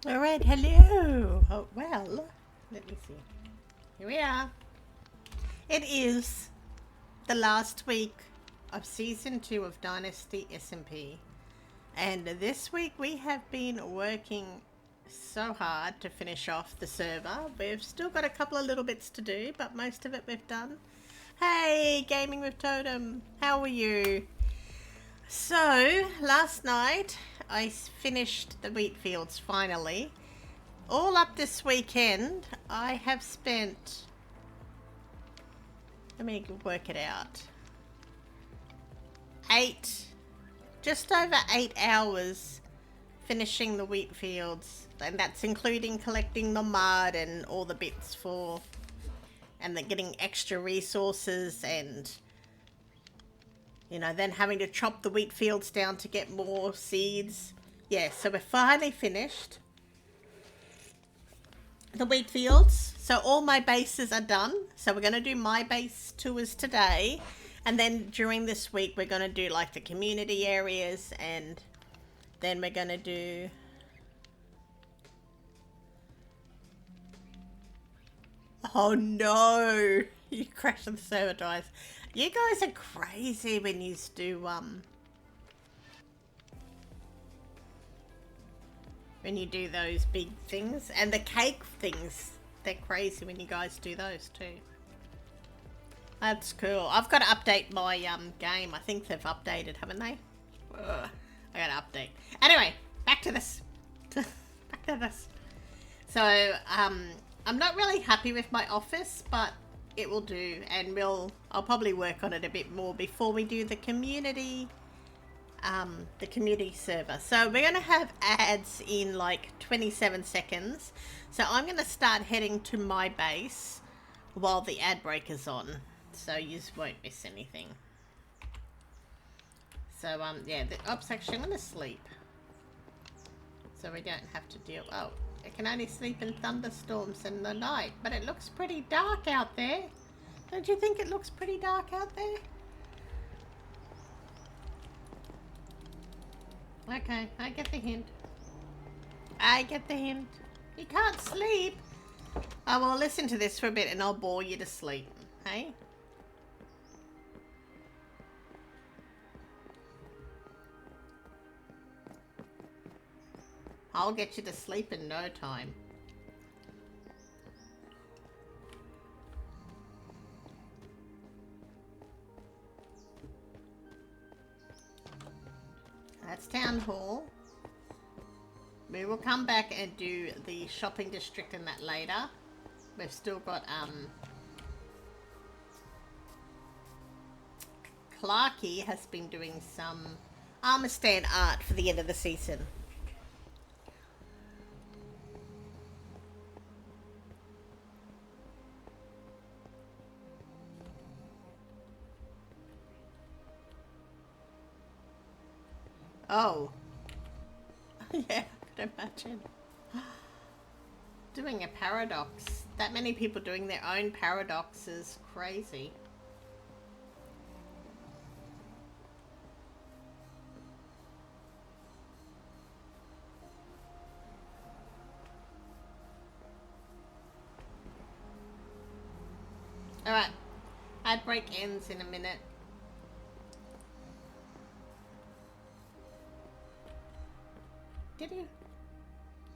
All right, hello. Oh, well, let me see. Here we are. It is the last week of season 2 of Dynasty SMP. And this week we have been working so hard to finish off the server. We've still got a couple of little bits to do, but most of it we've done. Hey, Gaming with Totem, how are you? So, last night I finished the wheat fields finally. All up this weekend, I have spent, let me work it out, just over 8 hours finishing the wheat fields. And that's including collecting the mud and all the bits for, and then getting extra resources and, you know, then having to chop the wheat fields down to get more seeds. Yeah, so we're finally finished the wheat fields. So all my bases are done. So we're going to do my base tours today. And then during this week, we're going to do like the community areas. And then we're going to do... Oh no! You crashed the server drive. You guys are crazy when you do when you do those big things. And the cake things, they're crazy when you guys do those too. That's cool. I've got to update my game. I think they've updated, haven't they? Ugh, I gotta update. Anyway, back to this. Back to this. So, I'm not really happy with my office, but it will do, and I'll probably work on it a bit more before we do the community server. So we're gonna have ads in like 27 seconds. So I'm gonna start heading to my base while the ad break is on, so you just won't miss anything. So yeah, actually I'm gonna sleep, so we don't have to deal. Oh, I can only sleep in thunderstorms in the night, but it looks pretty dark out there. Don't you think it looks pretty dark out there? Okay, I get the hint. I get the hint. You can't sleep. I will listen to this for a bit and I'll bore you to sleep. Hey? I'll get you to sleep in no time. That's Town Hall. We will come back and do the shopping district and that later. We've still got Clarky has been doing some armor stand art for the end of the season. Oh. Yeah, I could imagine. Doing a paradox. That many people doing their own paradox is crazy. Alright. Ad break ends in a minute. Did he?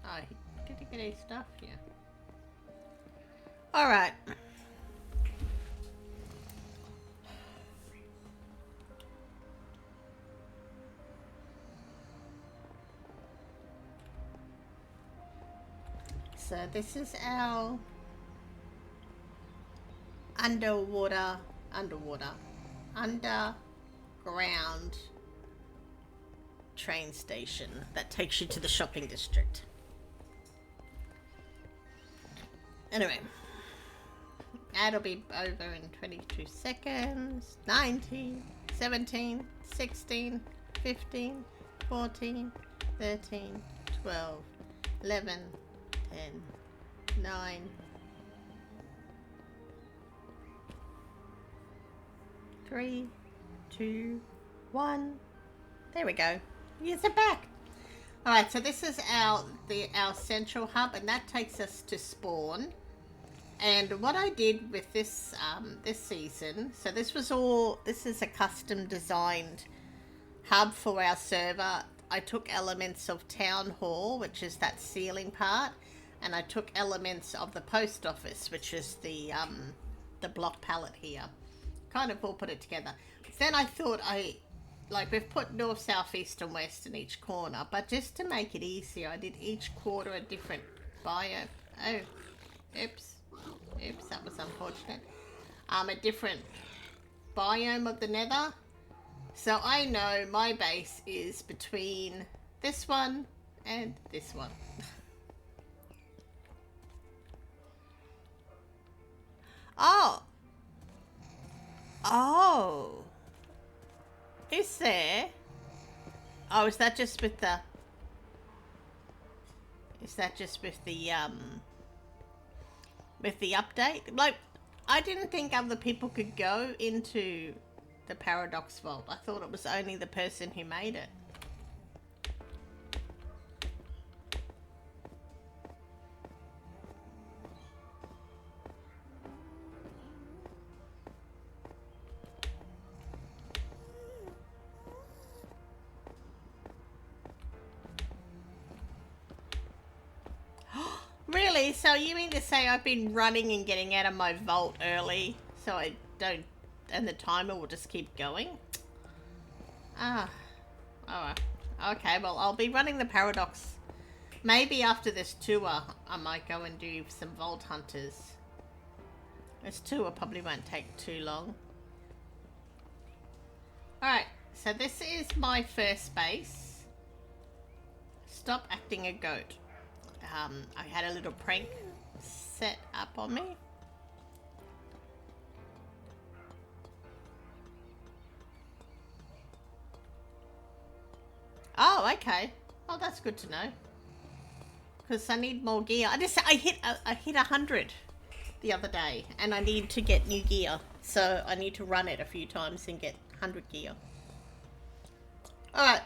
Oh, did he get his stuff? Yeah. Alright. So this is our underground train station that takes you to the shopping district. Anyway, that'll be over in 22 seconds. 19, 17, 16, 15, 14, 13, 12, 11, 10, 9, 3, 2, 1. There we go. Yes, they're back. All right, so this is our central hub, and that takes us to spawn. And what I did with this this season, so this is a custom designed hub for our server. I took elements of Town Hall, which is that ceiling part, and I took elements of the post office, which is the block palette here. Kind of all put it together. Then I thought we've put north, south, east, and west in each corner, but just to make it easier, I did each quarter a different biome. Oh, oops, that was unfortunate. A different biome of the Nether. So I know my base is between this one and this one. Oh. Oh. Is there? Oh, is that just with the... Is that just with the update? Like, I didn't think other people could go into the Paradox Vault. I thought it was only the person who made it. Really? So you mean to say I've been running and getting out of my vault early so I don't... And the timer will just keep going? Ah. Oh, okay, well, I'll be running the Paradox. Maybe after this tour, I might go and do some Vault Hunters. This tour probably won't take too long. Alright, so this is my first base. Stop acting a goat. I had a little prank set up on me. Oh, okay. Oh, that's good to know. Because I need more gear. I hit 100 the other day, and I need to get new gear. So I need to run it a few times and get 100 gear. All right.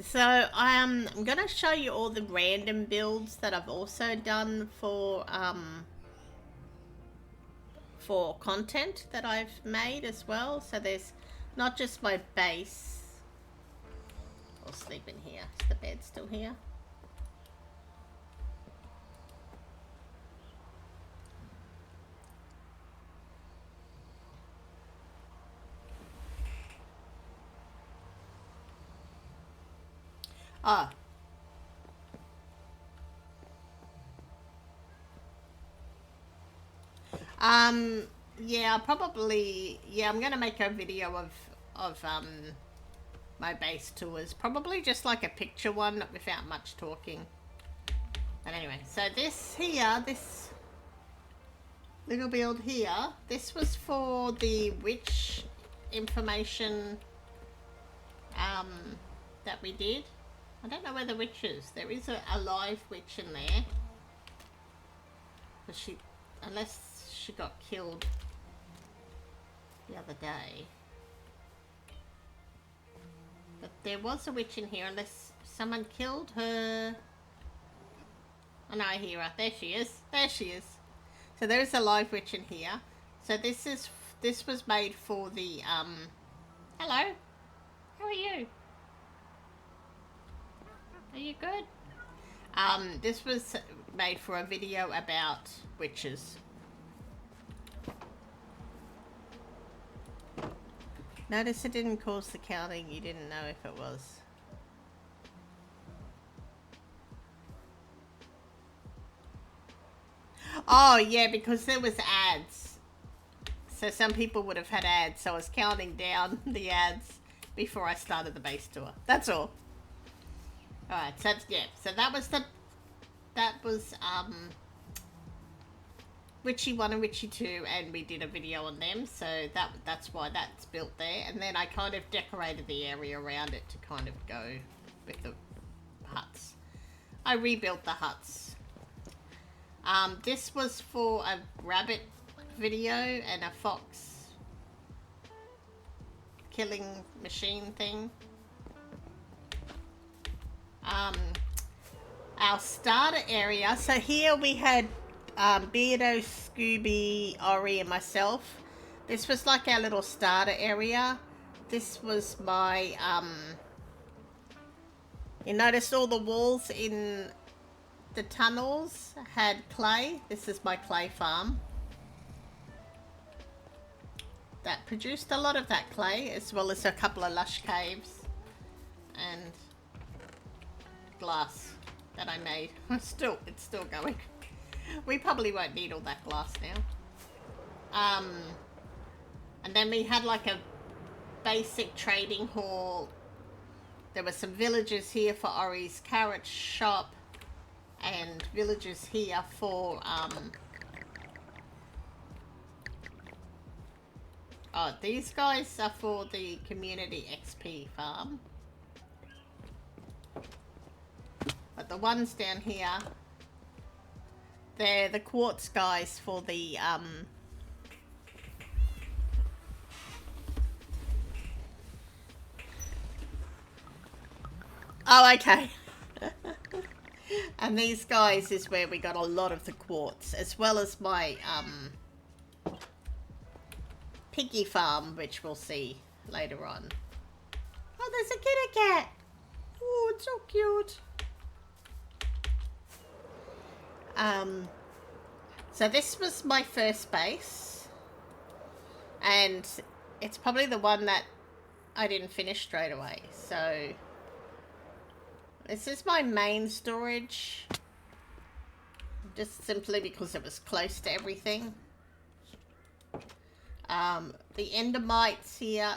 So I'm gonna show you all the random builds that I've also done for content that I've made as well. So there's not just my base. I'll sleep in here. Is the bed still here? Oh. Yeah, probably, yeah, I'm gonna make a video of my base tours. Probably just like a picture one without much talking. But anyway, so this here, this little build here, this was for the witch information that we did. I don't know where the witch is. There is a live witch in there. But unless she got killed the other day. But there was a witch in here unless someone killed her. Oh no, I hear her. There she is. There she is. So there is a live witch in here. So this was made for the hello. How are you? Are you good? This was made for a video about witches. Notice it didn't cause the counting. You didn't know if it was. Oh, yeah, because there was ads. So some people would have had ads. So I was counting down the ads before I started the base tour. That's all. Alright, so yeah. So that was Witchy 1 and Witchy 2, and we did a video on them, so that's why that's built there. And then I kind of decorated the area around it to kind of go with the huts. I rebuilt the huts. This was for a rabbit video and a fox killing machine thing. Our starter area. So here we had Beardo, Scooby, Ori, and myself. This was like our little starter area. This was my, you notice all the walls in the tunnels had clay. This is my clay farm. That produced a lot of that clay, as well as a couple of lush caves and glass that I made. It's still going. We probably won't need all that glass now. And then we had like a basic trading hall. There were some villagers here for Ori's carrot shop, and villagers here for these guys are for the community XP farm. But the ones down here, they're the quartz guys for the oh, okay. And these guys is where we got a lot of the quartz, as well as my piggy farm, which we'll see later on. Oh, there's a kitty cat. Oh, it's so cute. So this was my first base, and it's probably the one that I didn't finish straight away. So this is my main storage, just simply because it was close to everything. The endermites here,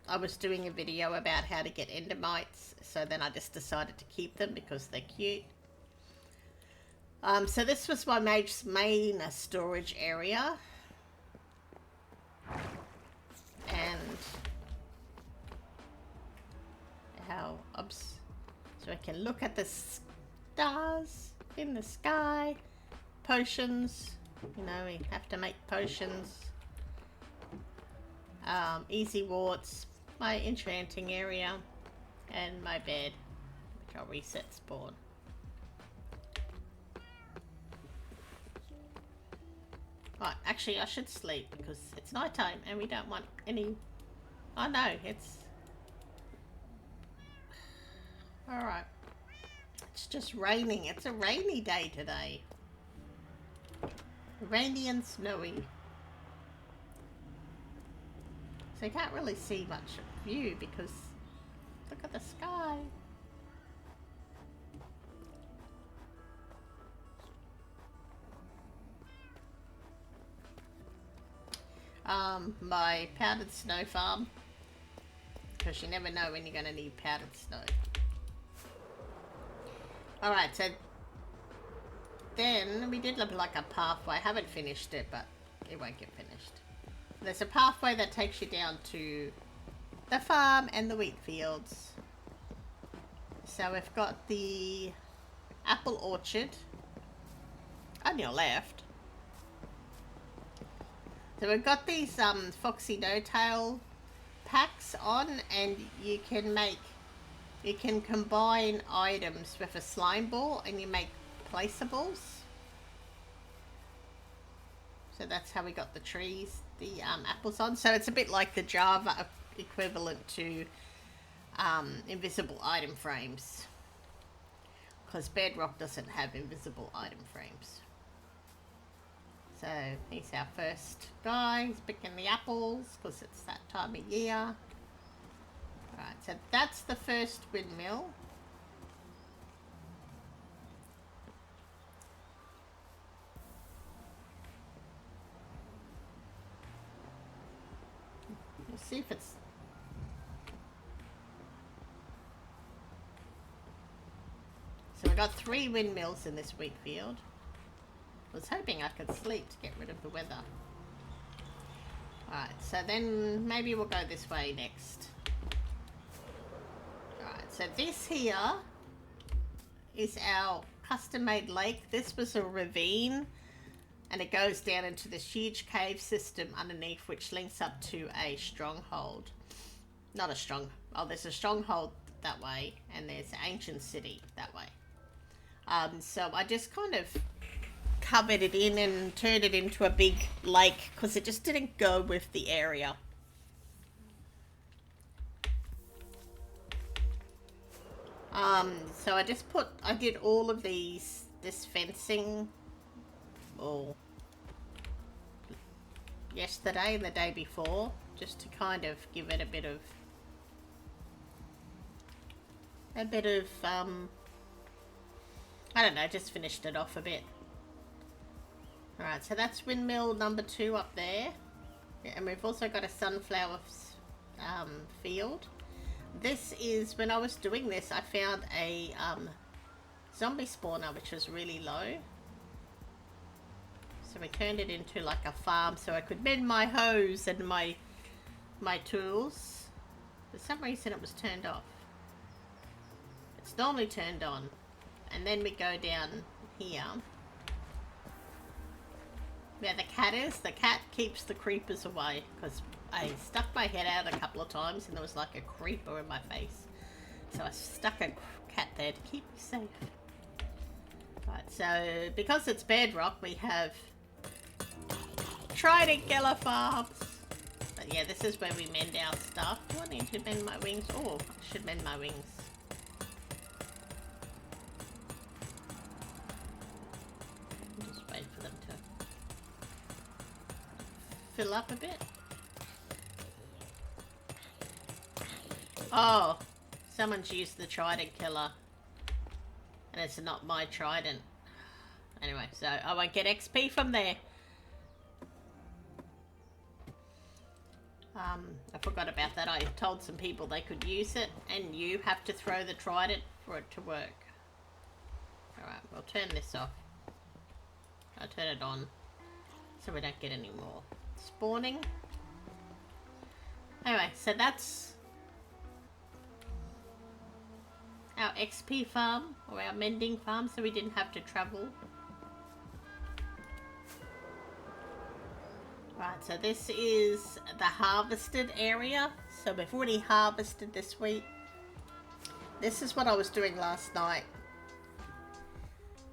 I was doing a video about how to get endermites, so then I just decided to keep them because they're cute. So this was my main storage area. And so I can look at the stars in the sky. Potions, you know, we have to make potions. Easy warts, my enchanting area, and my bed, which I'll reset spawn. Right, actually I should sleep because it's nighttime and we don't want any... Oh no, it's... Alright. It's just raining. It's a rainy day today. Rainy and snowy. So you can't really see much view because look at the sky. My powdered snow farm, because you never know when you're going to need powdered snow. Alright, so then we did like a pathway. I haven't finished it, but it won't get finished. There's a pathway that takes you down to the farm and the wheat fields. So we've got the apple orchard on your left. So we've got these Foxy No-Tail packs on, and you can combine items with a slime ball and you make placeables. So that's how we got the trees, the apples on. So it's a bit like the Java equivalent to invisible item frames, because Bedrock doesn't have invisible item frames. So he's our first guy. He's picking the apples because it's that time of year. Alright, so that's the first windmill. We'll see if it's... So we got 3 windmills in this wheat field. I was hoping I could sleep to get rid of the weather. Alright, so then maybe we'll go this way next. Alright, so this here is our custom-made lake. This was a ravine, and it goes down into this huge cave system underneath, which links up to a stronghold. Not a strong... Oh, there's a stronghold that way, and there's an ancient city that way. So I just kind of covered it in and turned it into a big lake because it just didn't go with the area. So I did all of this fencing yesterday and the day before, just to kind of give it a bit of I don't know, just finished it off a bit. Alright, so that's windmill number 2 up there. Yeah, and we've also got a sunflower field. This is, when I was doing this, I found a zombie spawner, which was really low. So we turned it into like a farm so I could mend my hose and my tools. For some reason it was turned off. It's normally turned on. And then we go down here. Where the cat is. The cat keeps the creepers away. Because I stuck my head out a couple of times and there was like a creeper in my face. So I stuck a cat there to keep me safe. Right, so because it's bedrock, we have trident killer farms. But yeah, this is where we mend our stuff. Do I need to mend my wings? Oh, I should mend my wings. Just wait for them to fill up a bit. Oh, someone's used the trident killer. And it's not my trident. Anyway, so I won't get XP from there. I forgot about that. I told some people they could use it, and you have to throw the trident for it to work. Alright, we'll turn this off. I'll turn it on so we don't get any more spawning. Anyway, so that's our XP farm, or our mending farm, so we didn't have to travel. Right, so this is the harvested area. So we've already harvested this wheat. This is what I was doing last night.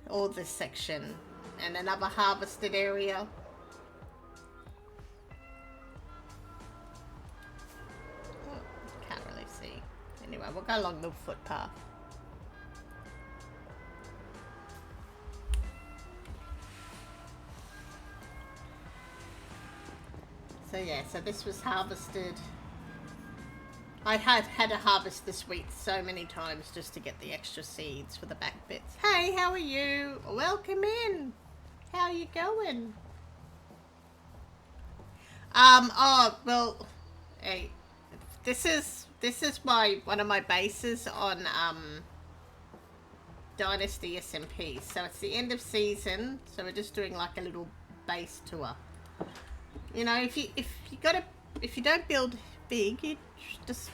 All this section. And another harvested area. Oh, can't really see. Anyway, we'll go along the footpath. So yeah, so this was harvested. I had to harvest this wheat so many times just to get the extra seeds for the back bits. Hey, how are you? Welcome in. How are you going? Oh, well, hey, this is one of my bases on Dynasty SMP. So it's the end of season, so we're just doing like a little base tour. You know, if you don't build big, you just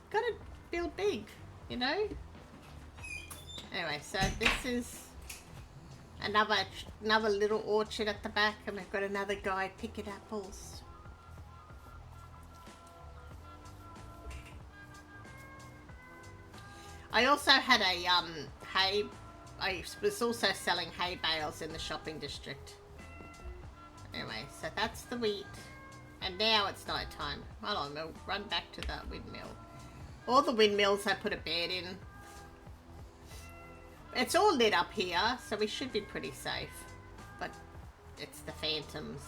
gotta build big, you know? Anyway, so this is another little orchard at the back, and we've got another guy picking apples. I also had a I was also selling hay bales in the shopping district. Anyway, so that's the wheat. And now it's night time. Hold on, we'll run back to that windmill. All the windmills I put a bed in. It's all lit up here, so we should be pretty safe. But it's the phantoms.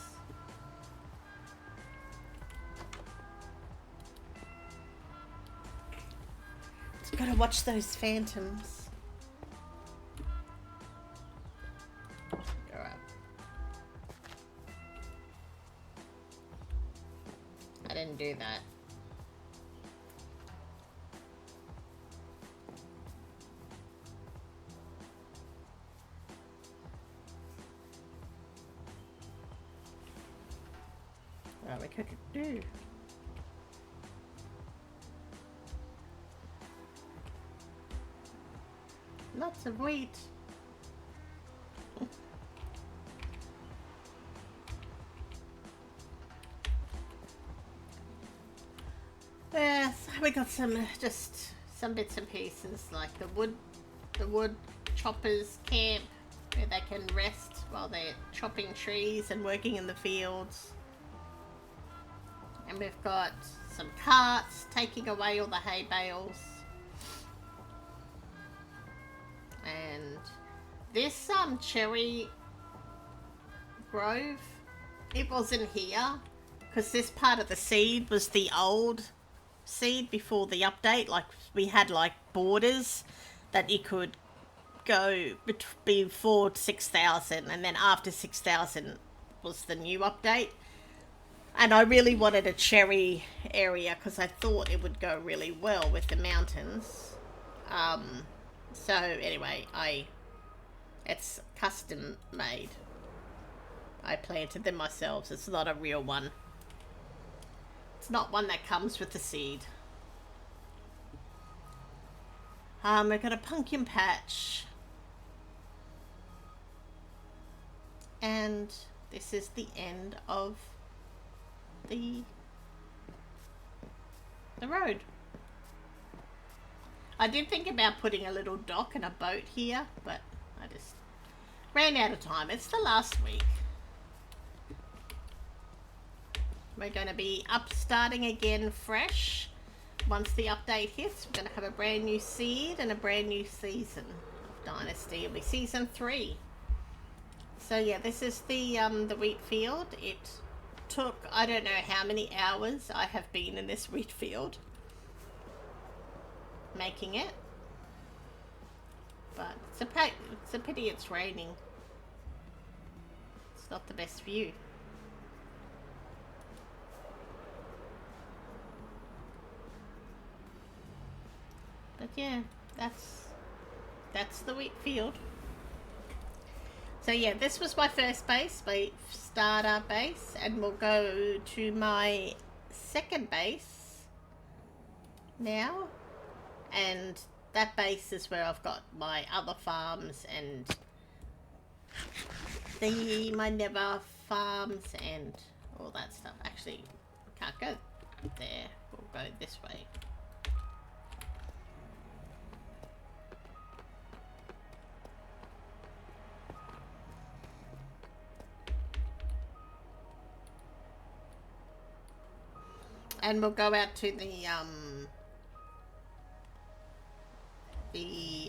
Just gotta watch those phantoms. I didn't do that. Well, we could do. Lots of wheat. Yes, got just some bits and pieces like the wood choppers camp where they can rest while they're chopping trees and working in the fields. And we've got some carts taking away all the hay bales. And this cherry grove, it wasn't here because this part of the seed was the old seed before the update. Like we had like borders that you could go before 6,000 and then after 6,000 was the new update. And I really wanted a cherry area because I thought it would go really well with the mountains. So anyway, it's custom made. I planted them myself. It's not a real one. It's not one that comes with the seed. We've got a pumpkin patch. And this is the end of the road. I did think about putting a little dock and a boat here, but I just ran out of time. It's the last week. We're going to be starting again fresh. Once the update hits, we're going to have a brand new seed and a brand new season of Dynasty. It'll be season 3. So yeah, this is the wheat field. It took, I don't know how many hours I have been in this wheat field making it, but it's a pity it's raining. It's not the best view. But yeah, that's the wheat field. So yeah, this was my first base, my starter base, and we'll go to my second base now. And that base is where I've got my other farms and my never farms and all that stuff. Actually, can't go there. We'll go this way. And we'll go out to the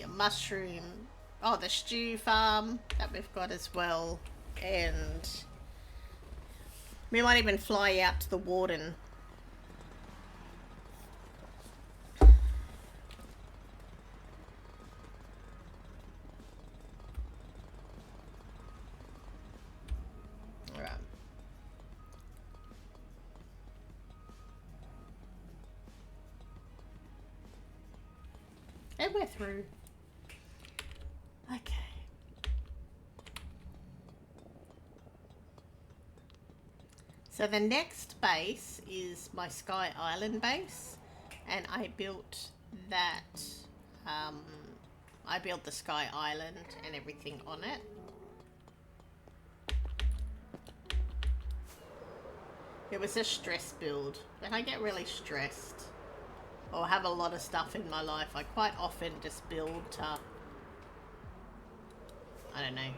mushroom, the stew farm that we've got as well. And we might even fly out to the warden. And we're through. Okay. So the next base is my Sky Island base, and I built that. I built the Sky Island and everything on it. It was a stress build. When I get really stressed or have a lot of stuff in my life, I quite often just build to, I don't know,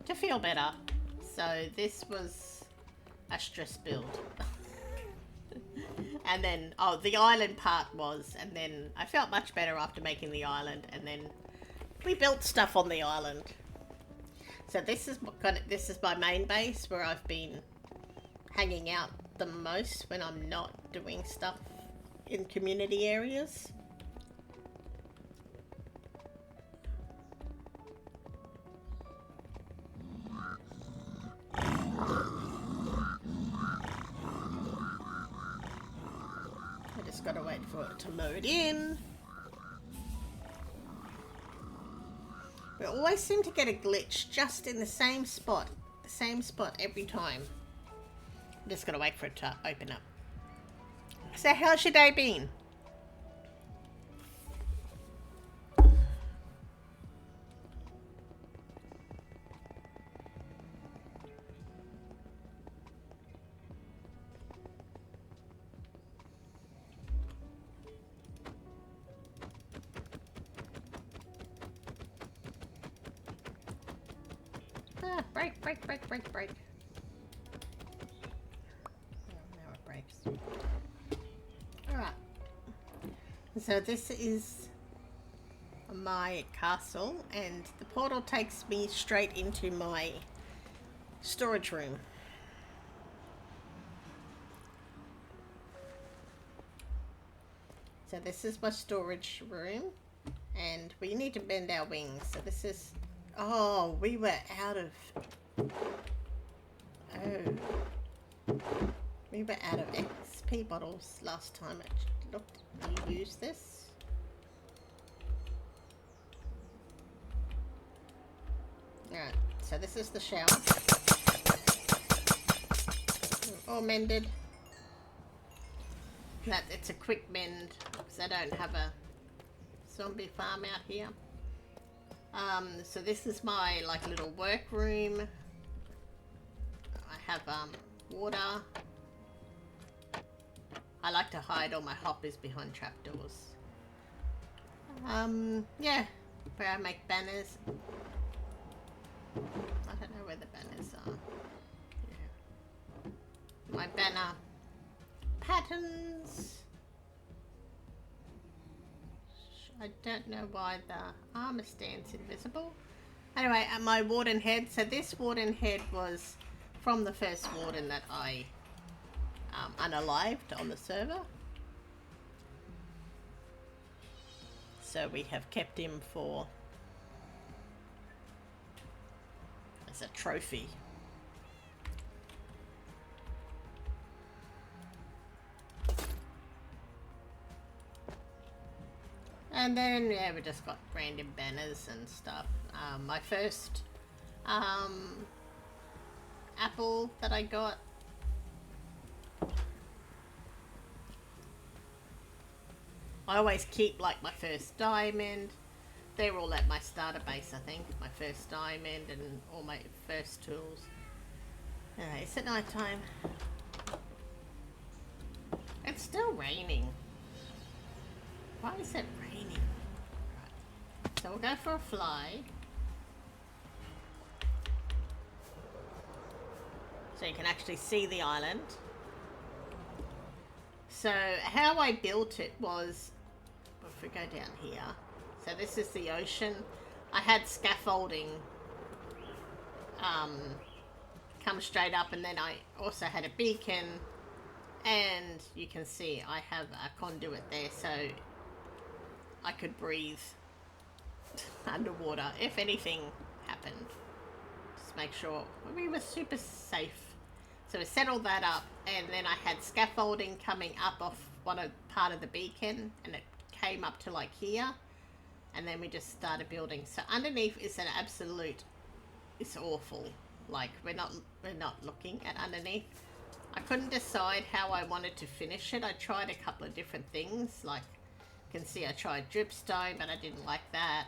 to feel better. So this was a stress build. And then, the island part was, and then I felt much better after making the island, and then we built stuff on the island. So this is my main base where I've been hanging out the most when I'm not doing stuff in community areas. I just gotta wait for it to load in. We always seem to get a glitch just in the same spot every time. I'm just gonna wait for it to open up. So how's your day been? break, break, break, break, break. Oh, now it breaks. Alright. So this is my castle, and the portal takes me straight into my storage room. So this is my storage room, and we need to bend our wings. So this is, oh, we were out of, we were out of XP bottles last time it looked. Do you use this? Alright, so this is the shower. All mended. That it's a quick mend because I don't have a zombie farm out here. So this is my like little workroom. I have water. I like to hide all my hoppers behind trapdoors. Yeah, where I make banners. I don't know where the banners are. Yeah. My banner patterns. I don't know why the armor stands invisible. Anyway, my warden head. So this warden head was from the first warden that I unalived on the server. So we have kept him for as a trophy. And then, yeah, we just got random banners and stuff. My first apple that I got. I always keep, like, my first diamond. They're all at my starter base, I think. My first diamond and all my first tools. Alright, it's at night time. It's still raining. Why is it raining? Right. So we'll go for a fly. So you can actually see the island. So how I built it was, if we go down here, so this is the ocean. I had scaffolding come straight up, and then I also had a beacon, and you can see I have a conduit there so I could breathe underwater if anything happened. Just make sure we were super safe. So we set all that up, and then I had scaffolding coming up off part of the beacon, and it came up to like here, and then we just started building. So underneath is an absolute, it's awful. Like we're not looking at underneath. I couldn't decide how I wanted to finish it. I tried a couple of different things. Like you can see I tried dripstone, but I didn't like that.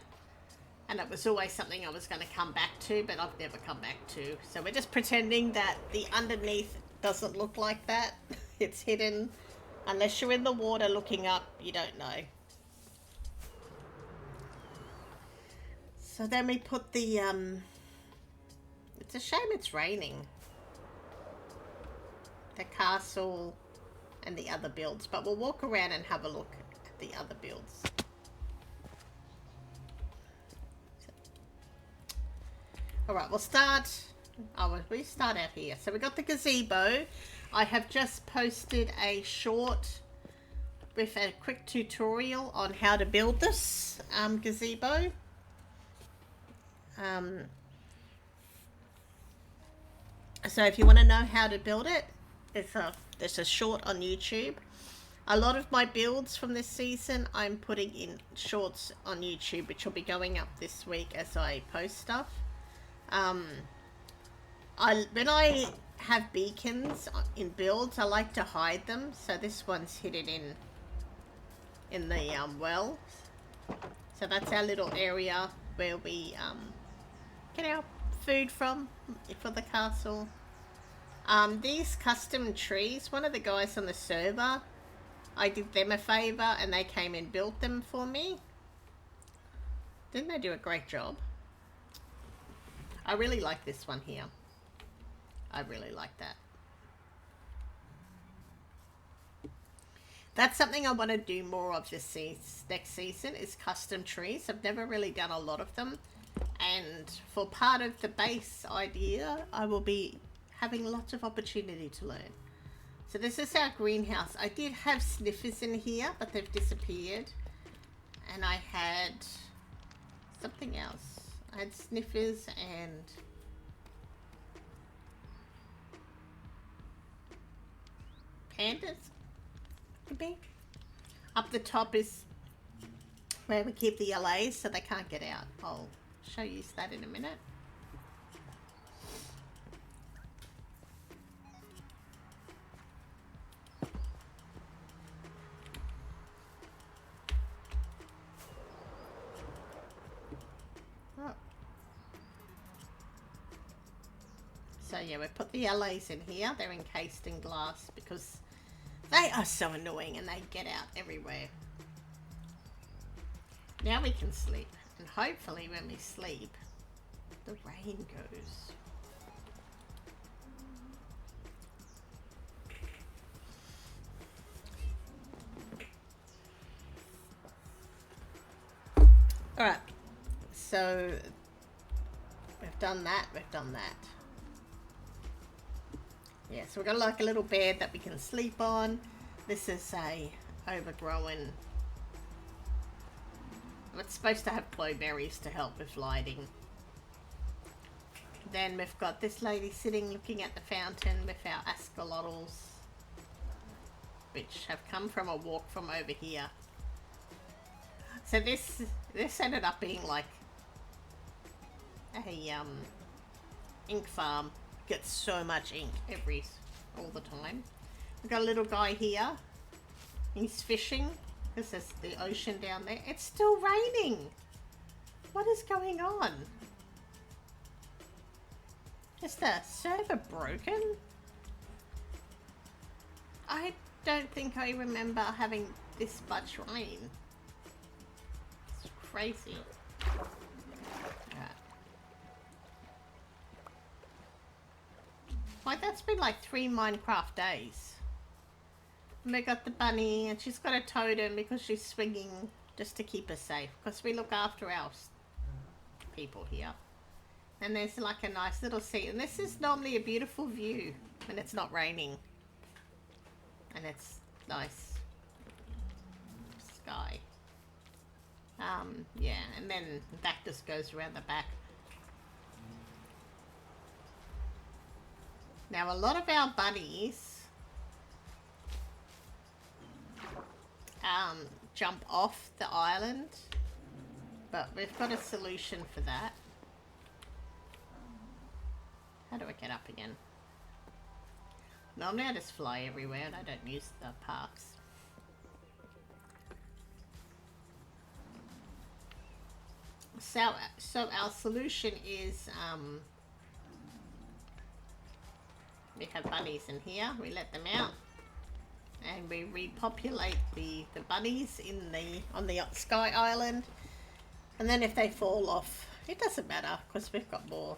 And it was always something I was going to come back to, but I've never come back to. So we're just pretending that the underneath doesn't look like that. It's hidden. Unless you're in the water looking up, you don't know. So then we put the, it's a shame it's raining. The castle and the other builds. But we'll walk around and have a look at the other builds. Alright, we'll start. We start out here. So we got the gazebo. I have just posted a short with a quick tutorial on how to build this gazebo. So if you want to know how to build it, there's a short on YouTube. A lot of my builds from this season I'm putting in shorts on YouTube, which will be going up this week as I post stuff. When I have beacons in builds, I like to hide them. So this one's hidden in the well. So that's our little area where we get our food from for the castle. These custom trees, one of the guys on the server, I did them a favor and they came and built them for me. Didn't they do a great job? I really like this one here. I really like that. That's something I want to do more of this next season, is custom trees. I've never really done a lot of them. And for part of the base idea, I will be having lots of opportunity to learn. So this is our greenhouse. I did have sniffers in here, but they've disappeared. And I had something else. I had sniffers and pandas, could be. Up the top is where we keep the LAs so they can't get out. I'll show you that in a minute. So yeah, we put the LAs in here. They're encased in glass because they are so annoying and they get out everywhere. Now we can sleep. And hopefully when we sleep, the rain goes. Alright. So we've done that. Yeah, so we've got like a little bed that we can sleep on. This is a overgrown. It's supposed to have blueberries to help with lighting. Then we've got this lady sitting looking at the fountain with our axolotls, which have come from a walk from over here. So this ended up being like a ink farm. Gets so much ink all the time. We've got a little guy here. He's fishing because there's the ocean down there. It's still raining. What is going on? Is the server broken? I don't think I remember having this much rain. It's crazy. Like, that's been like 3 Minecraft days. And we got the bunny, and she's got a totem because she's swinging just to keep her safe. Because we look after our people here. And there's like a nice little seat. And this is normally a beautiful view when it's not raining. And it's nice sky. Yeah, and then that just goes around the back. Now, a lot of our bunnies jump off the island, but we've got a solution for that. How do I get up again? Normally I just fly everywhere and I don't use the parks. So our solution is we have bunnies in here, we let them out, and we repopulate the bunnies on the Sky Island, and then if they fall off, it doesn't matter because we've got more.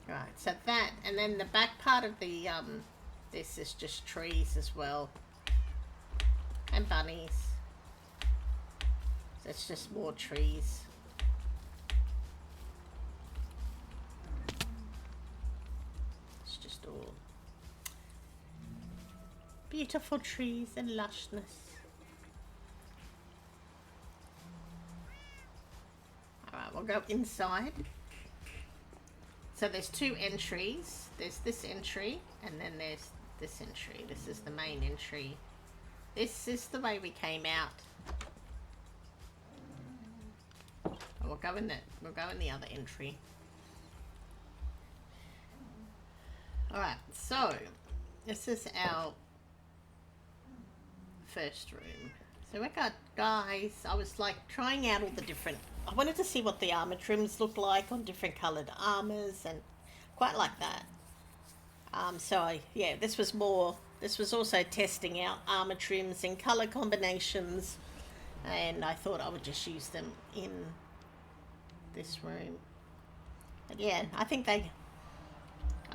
Right, so that, and then the back part of the this is just trees as well, and bunnies. So it's just more trees. Beautiful trees and lushness. Alright, we'll go inside. So there's 2 entries. There's this entry and then there's this entry. This is the main entry. This is the way we came out. We'll go in the other entry. Alright, so this is our first room. So we got guys. I was like trying out all the different. I wanted to see what the armor trims look like on different coloured armors and quite like that. Yeah, this was also testing out armor trims and colour combinations, and I thought I would just use them in this room. But yeah, I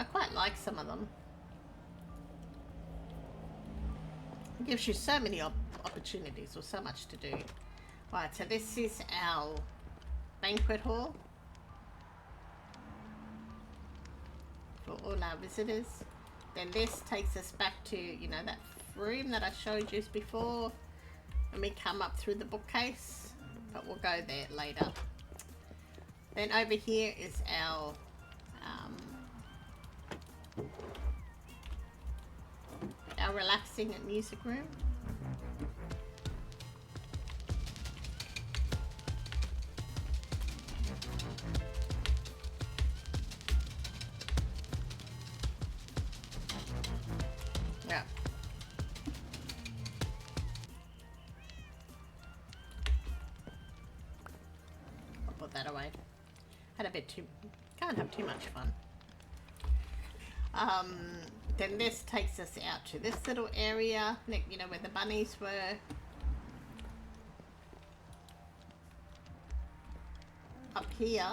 quite like some of them. It gives you so many opportunities or so much to do. Right, so this is our banquet hall for all our visitors. Then this takes us back to, you know, that room that I showed you before, and we come up through the bookcase, but we'll go there later. Then over here is our relaxing and music room. Yeah. I'll put that away. Had a bit too, can't have too much fun. Then this takes us out to this little area, you know, where the bunnies were. Up here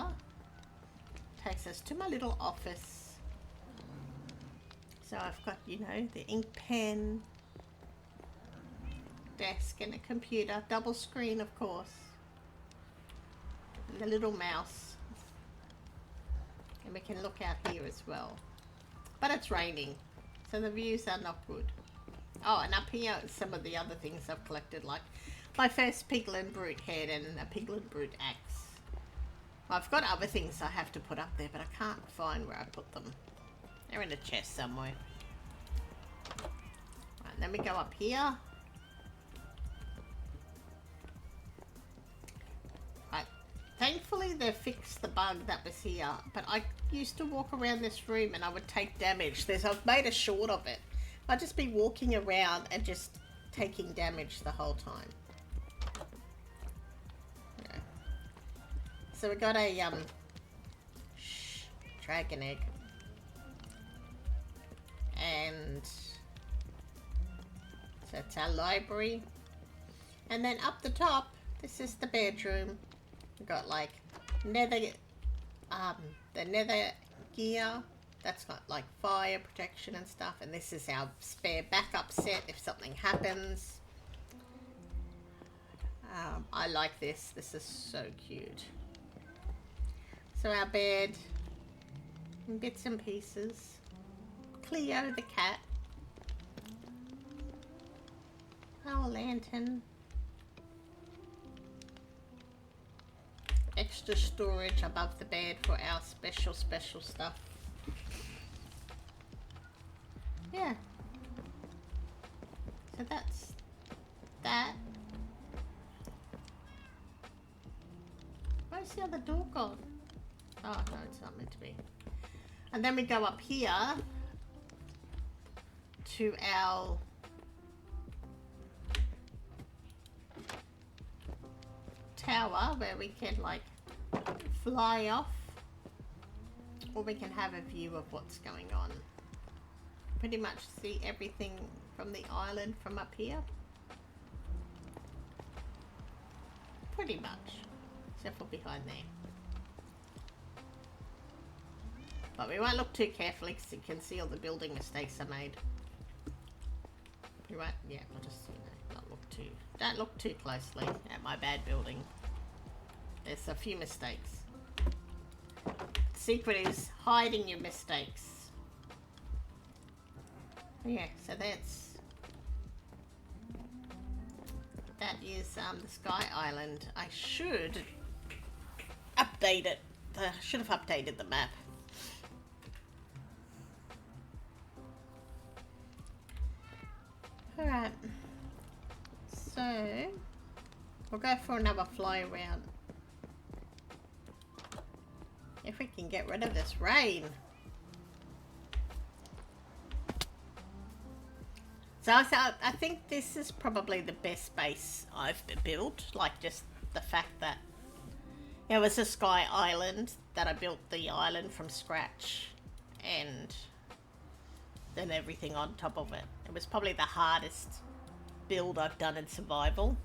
takes us to my little office. So I've got, you know, the ink pen, desk and a computer, double screen of course, and the little mouse. And we can look out here as well. But it's raining, so the views are not good. Oh, and up here are some of the other things I've collected, like my first Piglin Brute head and a Piglin Brute axe. I've got other things I have to put up there, but I can't find where I put them. They're in a chest somewhere. Right, then we go up here. Right. Thankfully they fixed the bug that was here, but I used to walk around this room and I would take damage. I've made a short of it. I'd just be walking around and just taking damage the whole time. Yeah. So we got a dragon egg. And so it's our library. And then up the top, this is the bedroom. We've got like nether, the nether gear. That's got like fire protection and stuff. And this is our spare backup set if something happens. I like this. This is so cute. So our bed, in bits and pieces. Cleo the cat. Our lantern. Extra storage above the bed for our special stuff. Yeah. So that's that. Where's the other door gone? Oh no, it's not meant to be. And then we go up here to our tower where we can like fly off, or we can have a view of what's going on. Pretty much see everything from the island from up here. Pretty much, except for behind there. But we won't look too carefully because you can see all the building mistakes I made. You won't, yeah, we'll just, you know, don't look too closely at my bad building. There's a few mistakes. The secret is hiding your mistakes. Yeah, so that is the Sky Island. I should update it. I should have updated the map. Alright, so we'll go for another fly around. If we can get rid of this rain. So I think this is probably the best base I've built. Like just the fact that it was a Sky Island, that I built the island from scratch and then everything on top of it. It was probably the hardest build I've done in survival.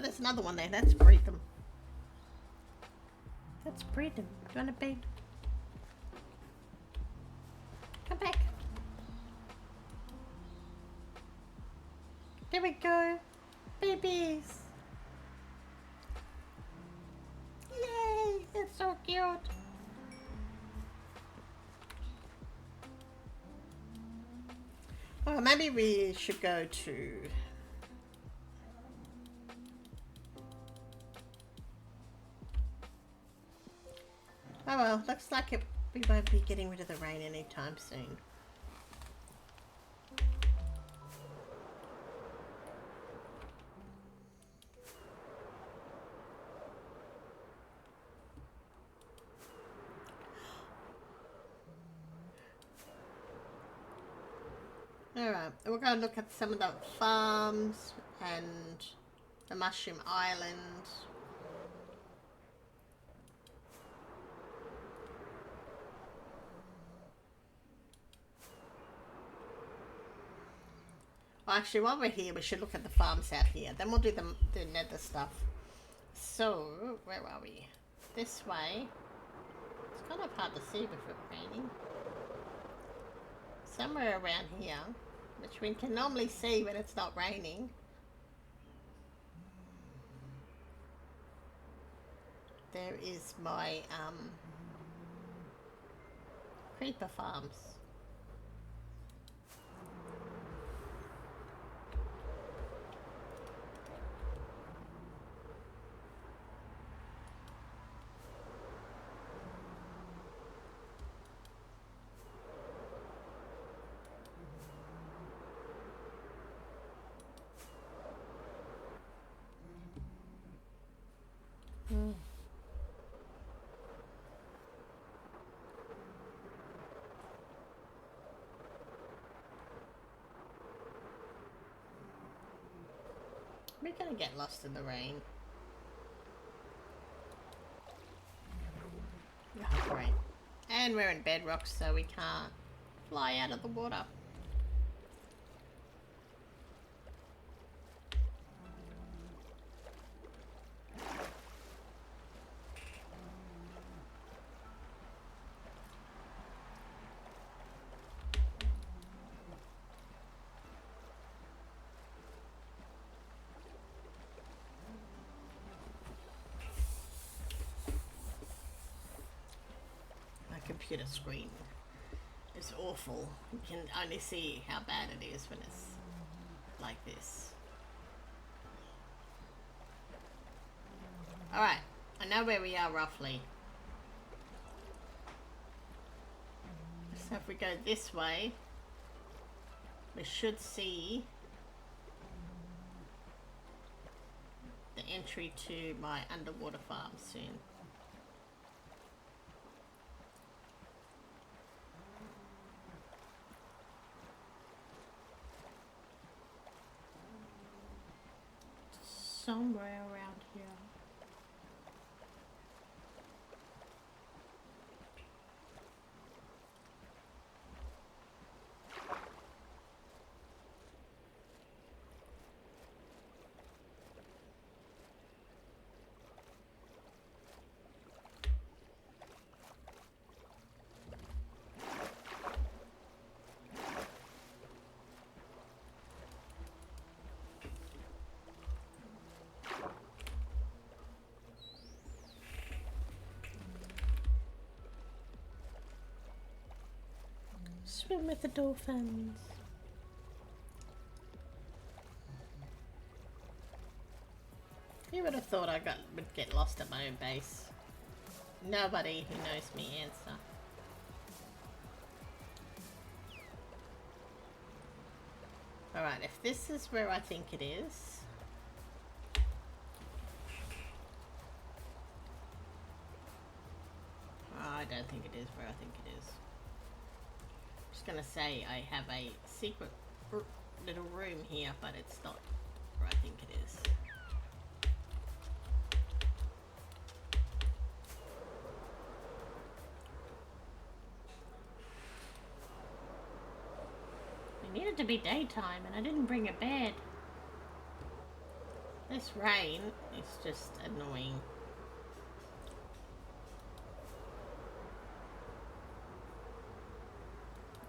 there's another one there. Let's breed them. Let's breed them. Do you want to breed? Come back. There we go. Babies. Yay! It's so cute. Well, maybe we should go to... Oh well, looks like we won't be getting rid of the rain anytime soon. Alright, we're going to look at some of the farms and the Mushroom Island. Well, actually, while we're here, we should look at the farms out here. Then we'll do the nether stuff. So, where are we? This way. It's kind of hard to see with it raining. Somewhere around here, which we can normally see when it's not raining. There is my creeper farms. We're gonna get lost in the rain. Oh, great. And we're in bedrock, so we can't fly out of the water. Computer screen is awful. You can only see how bad it is when it's like this. Alright, I know where we are roughly. So if we go this way, we should see the entry to my underwater farm soon. Somewhere around here. Swim with the dolphins. You would have thought I would get lost at my own base. Nobody who knows me answer. Alright, if this is where I think it is. Oh, I don't think it is where I think it is. Gonna say I have a secret little room here, but it's not where I think it is. It needed to be daytime and I didn't bring a bed. This rain is just annoying.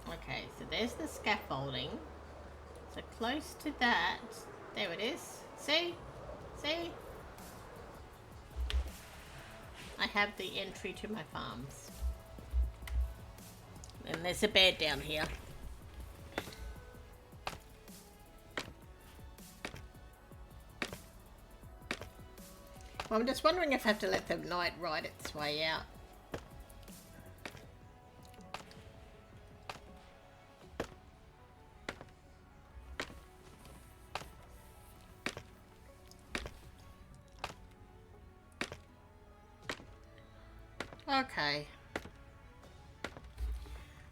Okay, so there's the scaffolding. So close to that. There it is. See? See? I have the entry to my farms. And there's a bed down here. Well, I'm just wondering if I have to let the night ride its way out. Okay.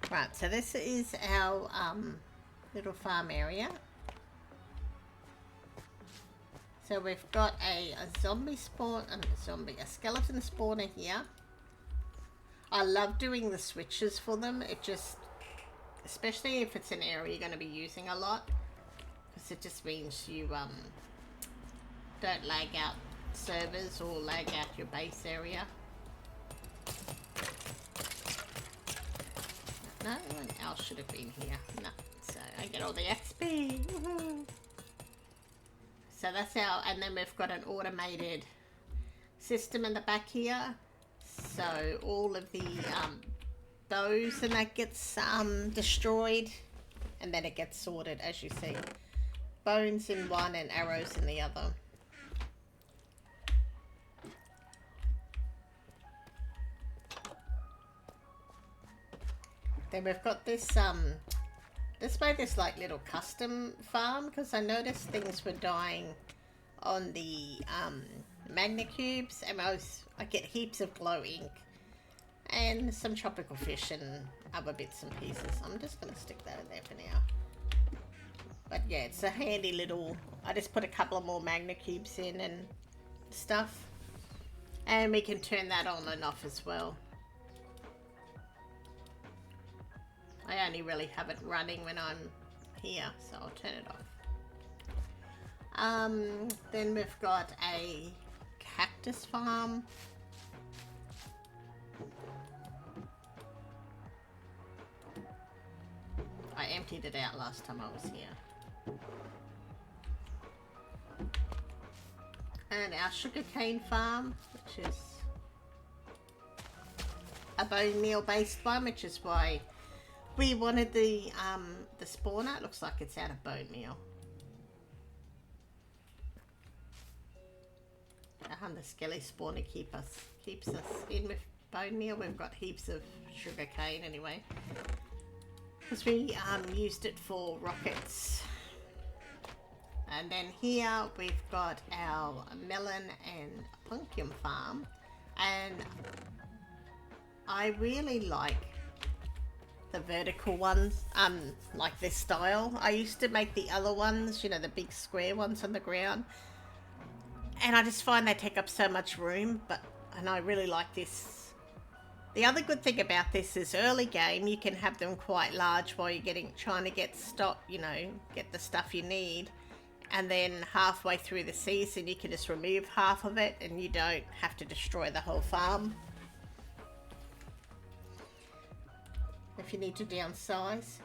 Right, so this is our little farm area. So we've got a zombie spawn, a skeleton spawner here. I love doing the switches for them. It just, especially if it's an area you're going to be using a lot, because it just means you don't lag out servers or lag out your base area. No, one else should have been here. No, so I get all the XP. Woohoo. So that's our, and then we've got an automated system in the back here. So all of the bows and that gets destroyed, and then it gets sorted, as you see. Bones in one and arrows in the other. Then we've got this this made this like little custom farm, because I noticed things were dying on the magnet cubes, and I get heaps of glow ink and some tropical fish and other bits and pieces. I'm just gonna stick that in there for now. But yeah, it's a handy little, I just put a couple of more magnet cubes in and stuff, and we can turn that on and off as well. I only really have it running when I'm here, so I'll turn it off. Then we've got a cactus farm. I emptied it out last time I was here. And our sugarcane farm, which is a bone meal based one, which is why we wanted the spawner. It looks like it's out of bone meal. The skelly spawner keeps us in with bone meal. We've got heaps of sugar cane anyway, because we used it for rockets. And then here we've got our melon and pumpkin farm, and I really like the vertical ones, like this style. I used to make the other ones, you know, the big square ones on the ground, and I just find they take up so much room, and I really like this. The other good thing about this is early game you can have them quite large while you're trying to get stock, you know, get the stuff you need, and then halfway through the season you can just remove half of it and you don't have to destroy the whole farm if you need to downsize.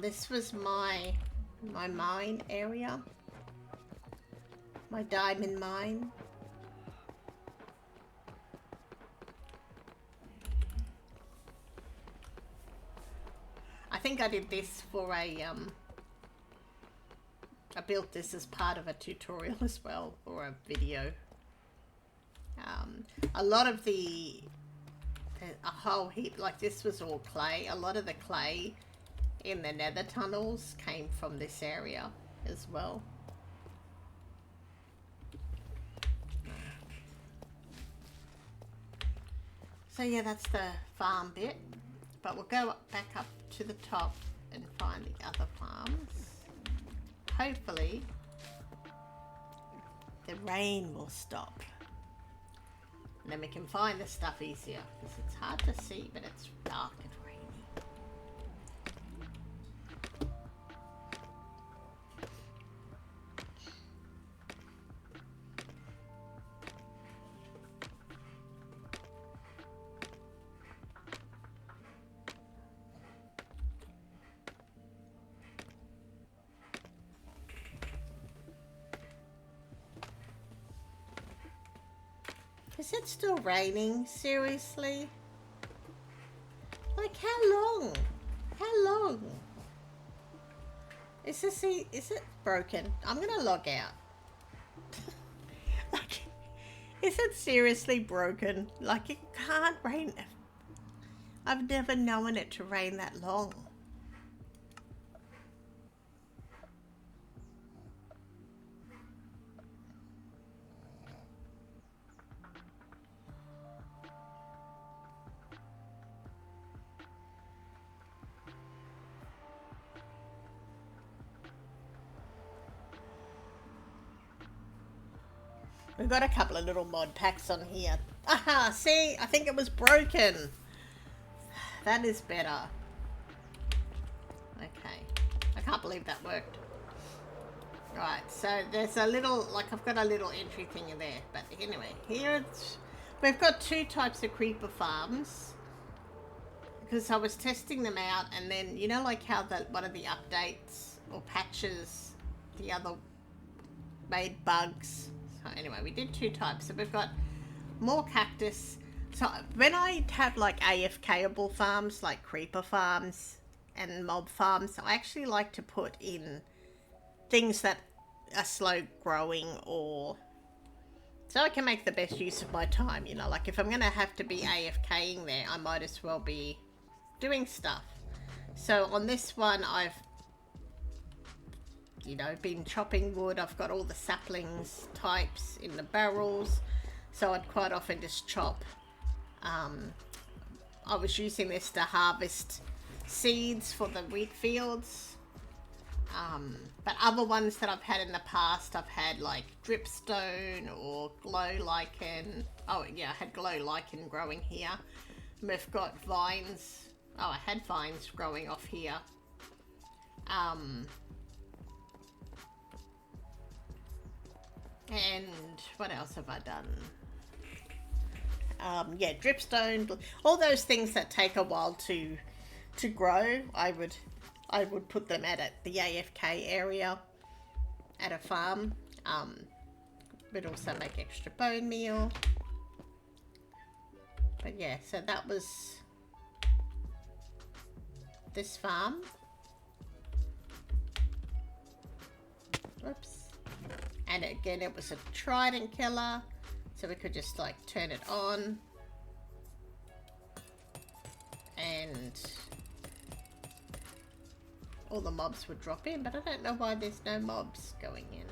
This was my mine area, my diamond mine. I think I did this for I built this as part of a tutorial as well, or a video. A lot of a whole heap, like this was all clay. A lot of the clay in the nether tunnels came from this area as well. So yeah, that's the farm bit, but we'll go back up to the top and find the other farms. Hopefully the rain will stop, and then we can find the stuff easier, because it's hard to see, but it's dark and rainy. Is it still raining? Seriously? Like, how long? How long? Is it broken? I'm gonna log out. Like, is it seriously broken? Like, it can't rain. I've never known it to rain that long. We've got a couple of little mod packs on here. Aha, see? I think it was broken. That is better. Okay. I can't believe that worked. Right, so there's a little, like, I've got a little entry thing in there. But anyway, here it's, we've got two types of creeper farms. Because I was testing them out, and then, you know, like how one of the updates or patches, the other made bugs. So anyway, we did two types. So we've got more cactus. So when I have like AFKable farms, like creeper farms and mob farms, I actually like to put in things that are slow growing, or so I can make the best use of my time, you know, like if I'm going to have to be AFKing there, I might as well be doing stuff. So on this one, I've, you know, been chopping wood. I've got all the saplings types in the barrels, so I'd quite often just chop. I was using this to harvest seeds for the wheat fields, but other ones that I've had in the past, I've had like dripstone or glow lichen. Oh yeah, I had glow lichen growing here. We've got vines. Oh, I had vines growing off here. And what else have I done? Yeah, dripstone, all those things that take a while to grow. I would put them at the AFK area at a farm. But also make extra bone meal. But yeah, so that was this farm. Whoops. And again, it was a trident killer, so we could just like turn it on, and all the mobs would drop in, but I don't know why there's no mobs going in.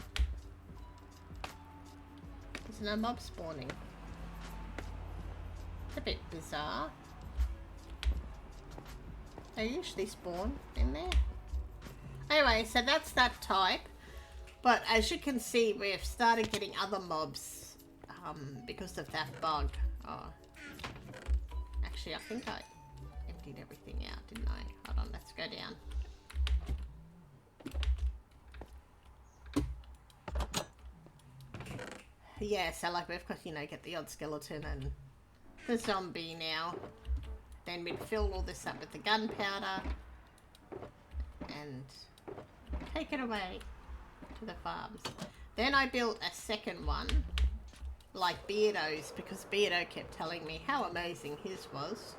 There's no mob spawning. It's a bit bizarre. They usually spawn in there. Anyway, so that's that type. But as you can see, we've started getting other mobs because of that bug. Oh, actually, I think I emptied everything out, didn't I? Hold on, let's go down. Yeah, so like we've got, you know, get the odd skeleton and the zombie now. Then we'd fill all this up with the gunpowder and take it away to the farms. Then I built a second one like Beardo's, because Beardo kept telling me how amazing his was.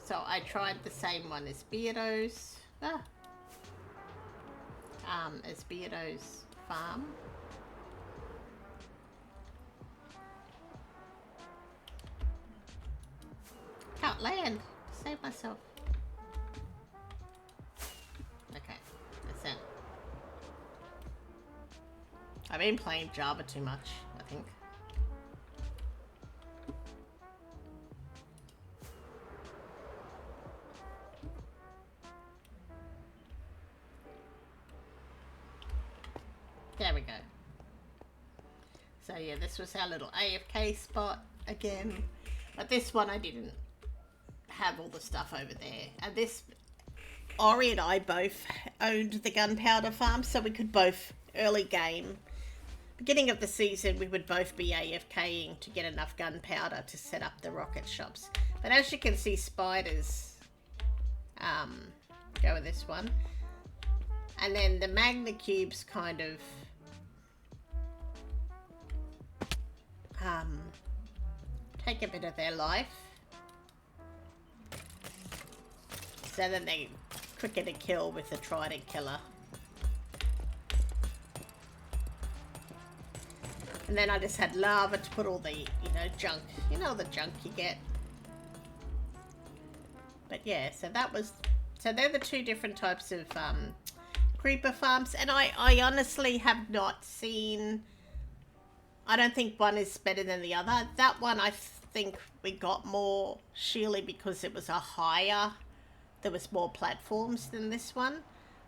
So I tried the same one as Beardo's, as Beardo's farm. Can't land. Save myself. Okay, that's it. I've been playing Java too much, I think. There we go. So yeah, this was our little AFK spot again. But this one I didn't have all the stuff over there. And this, Ori and I both owned the gunpowder farm, so we could both, early game, beginning of the season, we would both be AFKing to get enough gunpowder to set up the rocket shops. But as you can see, spiders go with this one. And then the magna cubes kind of take a bit of their life. So then they're quicker to kill with the trident killer. And then I just had lava to put all the, junk. You know, the junk you get. But yeah, so that was... So they're the two different types of creeper farms. And I honestly have not seen... I don't think one is better than the other. That one I think we got more surely because it was a higher... There was more platforms than this one.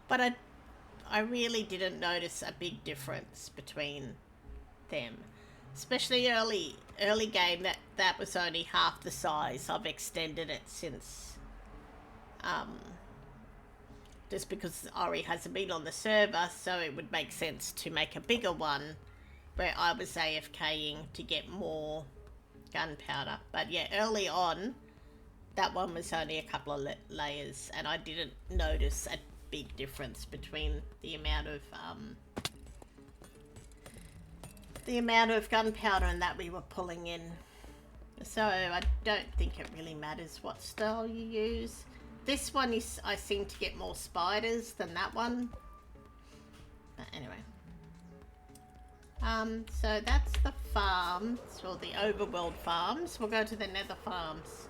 But I really didn't notice a big difference between them. Especially early game, that was only half the size. I've extended it since... just because Ori hasn't been on the server, so it would make sense to make a bigger one where I was AFKing to get more gunpowder. But yeah, early on, that one was only a couple of layers, and I didn't notice a big difference between the amount of gunpowder and that we were pulling in. So I don't think it really matters what style you use. This one is, I seem to get more spiders than that one. But anyway. So that's the farms, or the overworld farms. We'll go to the nether farms.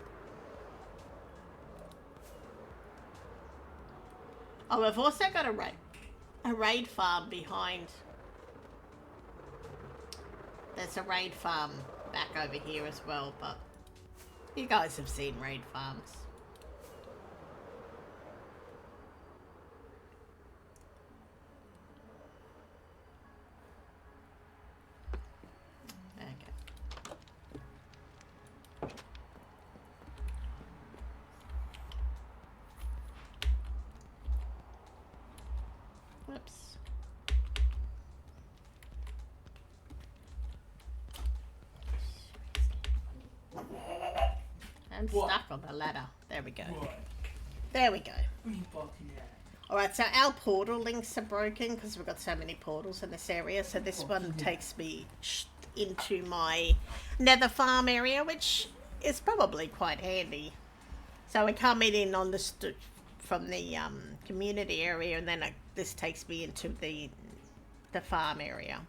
Oh, we've also got a raid farm behind. There's a raid farm back over here as well, but you guys have seen raid farms. Whoops. I'm stuck on the ladder. There we go. There we go. Alright, so our portal links are broken because we've got so many portals in this area. So this one takes me into my nether farm area, which is probably quite handy. So we come in on the from the community area, and then this takes me into the farm area.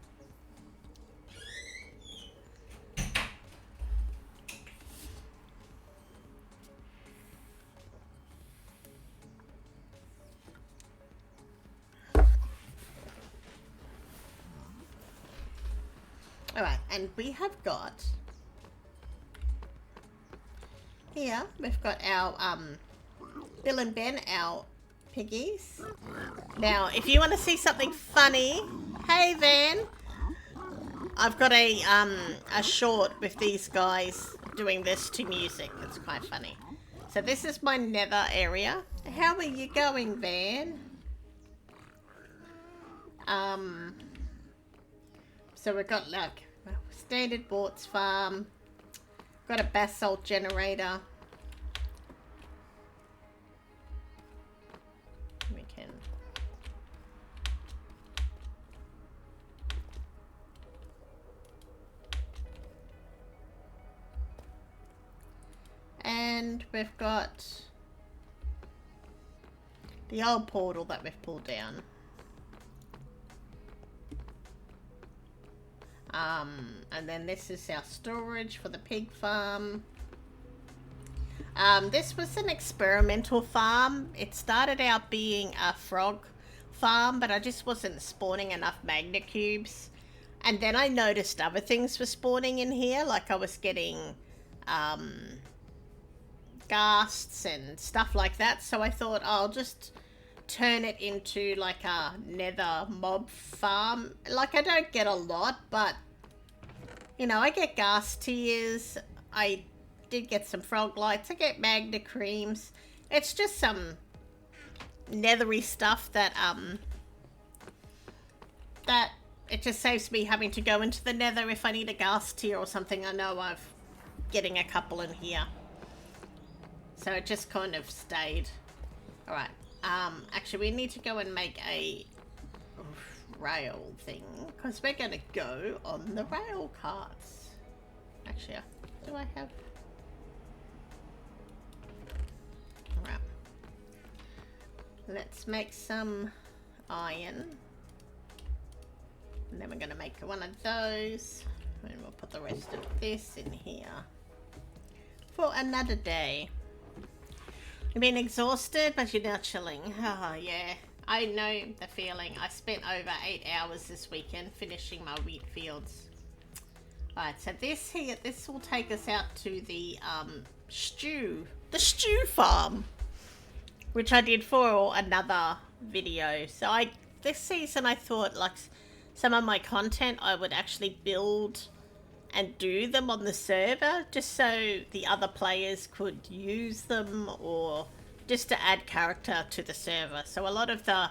Alright, and we have got here, we've got our Bill and Ben, our piggies. Now, if you want to see something funny, hey Van, I've got a short with these guys doing this to music. It's quite funny. So this is my nether area. How are you going, Van? So we've got like standard Bort's farm. Got a basalt generator. We can. And we've got the old portal that we've pulled down. And then this is our storage for the pig farm. This was an experimental farm. It started out being a frog farm, but I just wasn't spawning enough magna cubes. And then I noticed other things were spawning in here, like I was getting ghasts and stuff like that. So I thought I'll just turn it into like a nether mob farm. Like I don't get a lot, but you know, I get ghast tears. I did get some frog lights. I get magna creams. It's just some nethery stuff that that it just saves me having to go into the nether if I need a ghast tear or something. I know I'm getting a couple in here. So it just kind of stayed. Alright. Actually, we need to go and make a rail thing, because we're going to go on the rail carts. Actually, do I have? Alright. Let's make some iron. And then we're going to make one of those. And we'll put the rest of this in here. For another day. You've been exhausted, but you're now chilling. Oh, yeah. I know the feeling. I spent over 8 hours this weekend finishing my wheat fields. Alright, so this will take us out to the stew farm, which I did for another video. So this season I thought like some of my content I would actually build and do them on the server, just so the other players could use them, or just to add character to the server. So a lot of the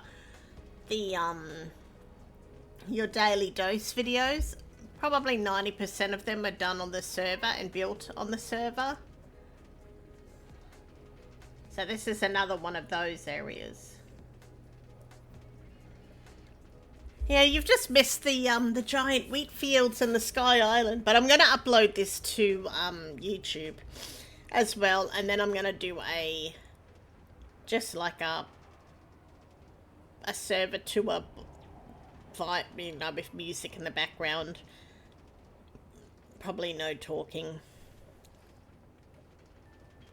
your daily dose videos, probably 90% of them are done on the server and built on the server. So this is another one of those areas. Yeah, you've just missed the giant wheat fields and the Sky Island, but I'm going to upload this to YouTube as well, and then I'm going to do just like a server tour, you know, with music in the background. Probably no talking,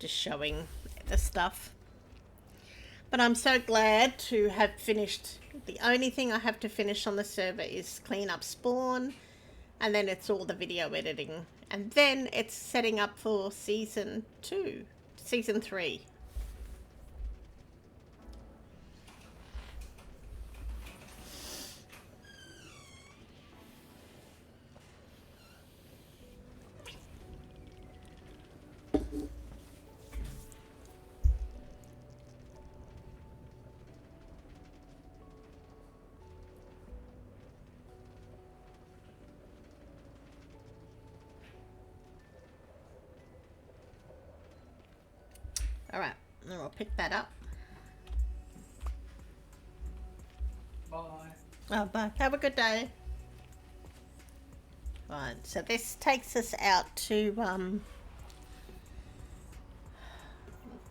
just showing the stuff. But I'm so glad to have finished. The only thing I have to finish on the server is clean up spawn, and then it's all the video editing, and then it's setting up for season 3. Alright, and we'll pick that up. Bye. Oh, bye. Have a good day. Right, so this takes us out to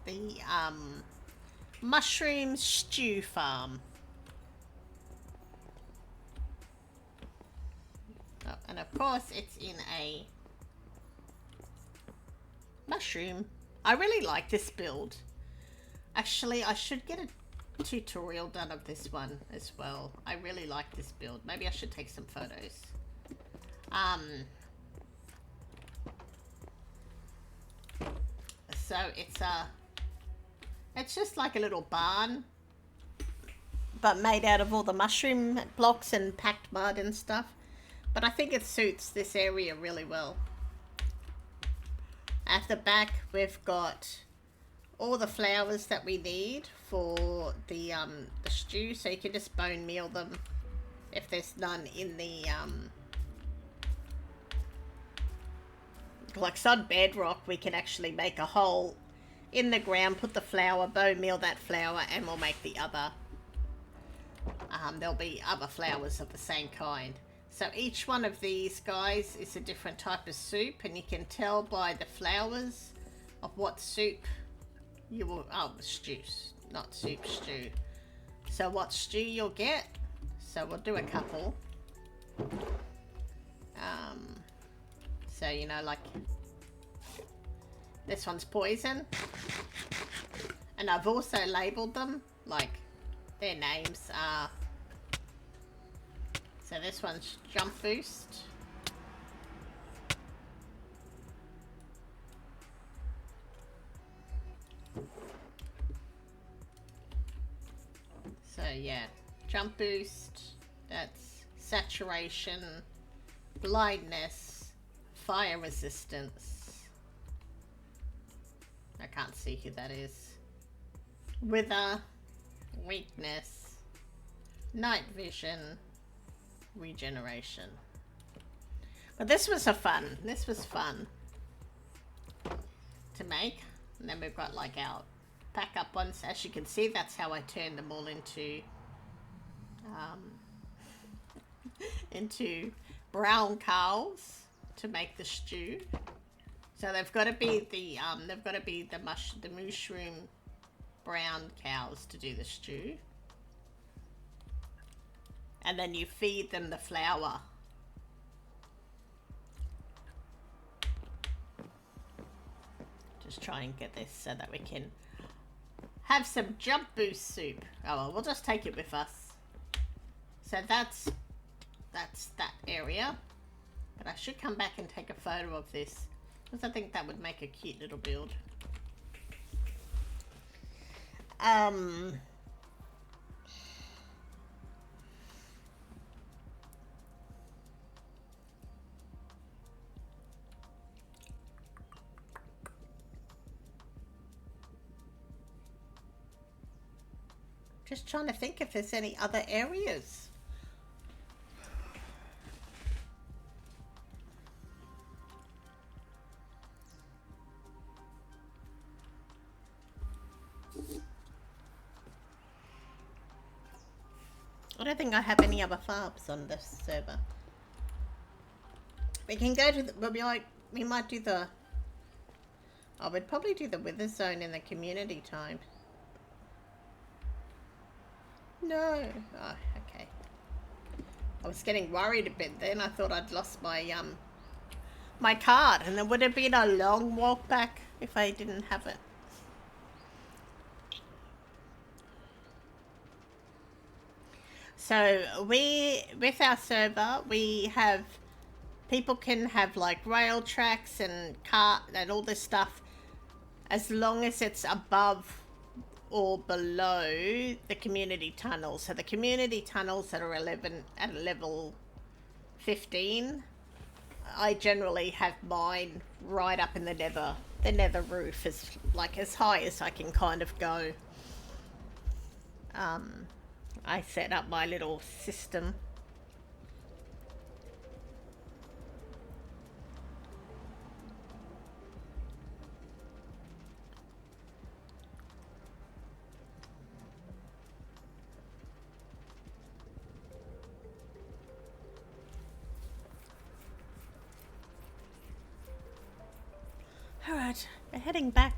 the mushroom stew farm. Oh, and of course it's in a mushroom. I really like this build. Actually, I should get a tutorial done of this one as well. I really like this build. Maybe I should take some photos. So it's just like a little barn, but made out of all the mushroom blocks and packed mud and stuff. But I think it suits this area really well. At the back, we've got all the flowers that we need for the stew, so you can just bone meal them if there's none in the like on bedrock. We can actually make a hole in the ground, put the flour, bone meal that flour, and we'll make the other. There'll be other flowers of the same kind. So each one of these guys is a different type of soup, and you can tell by the flowers of what soup you will, stew, not soup, stew. So what stew you'll get. So we'll do a couple. So, you know, like this one's poison. And I've also labeled them, like their names are. So this one's jump boost. So yeah, jump boost, that's saturation, blindness, fire resistance. I can't see who that is. Wither, weakness, night vision, regeneration. But this was fun to make. And then we've got like our backup ones. As you can see, that's how I turned them all into into brown cows to make the stew. So they've got to be the mushroom brown cows to do the stew. And then you feed them the flour. Just try and get this so that we can have some jump boost soup. Oh well, we'll just take it with us. So that's that area. But I should come back and take a photo of this, because I think that would make a cute little build. Just trying to think if there's any other areas. I don't think I have any other farms on this server. We can go to the, we might do the, I would probably do the wither zone in the community time. No. Oh, okay. I was getting worried a bit then. I thought I'd lost my my card, and it would have been a long walk back if I didn't have it. So with our server, we have, people can have like rail tracks and cart and all this stuff, as long as it's above or below the community tunnels. So the community tunnels that are at level 15, I generally have mine right up in the nether roof, is like as high as I can kind of go. I set up my little system. Alright, we're heading back.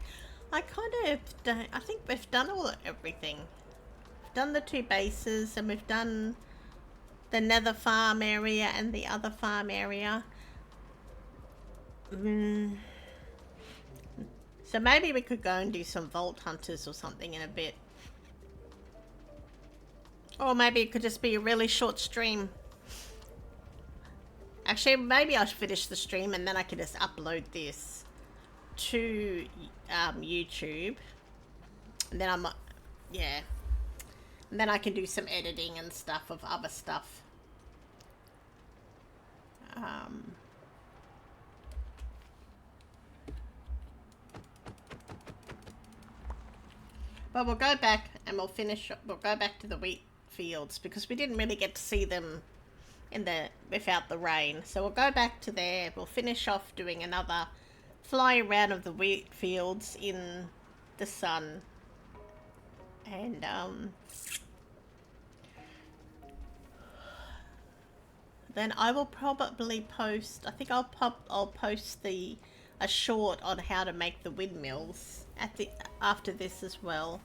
I think we've done everything. We've done the 2 bases, and we've done the nether farm area and the other farm area. So maybe we could go and do some vault hunters or something in a bit. Or maybe it could just be a really short stream. Actually, maybe I should finish the stream and then I could just upload this to YouTube. And then and then I can do some editing and stuff of other stuff. But we'll go back and we'll go back to the wheat fields, because we didn't really get to see them without the rain. So we'll go back to there. We'll finish off doing another fly around of the wheat fields in the sun. And then I will probably post, I think I'll post a short on how to make the windmills after this as well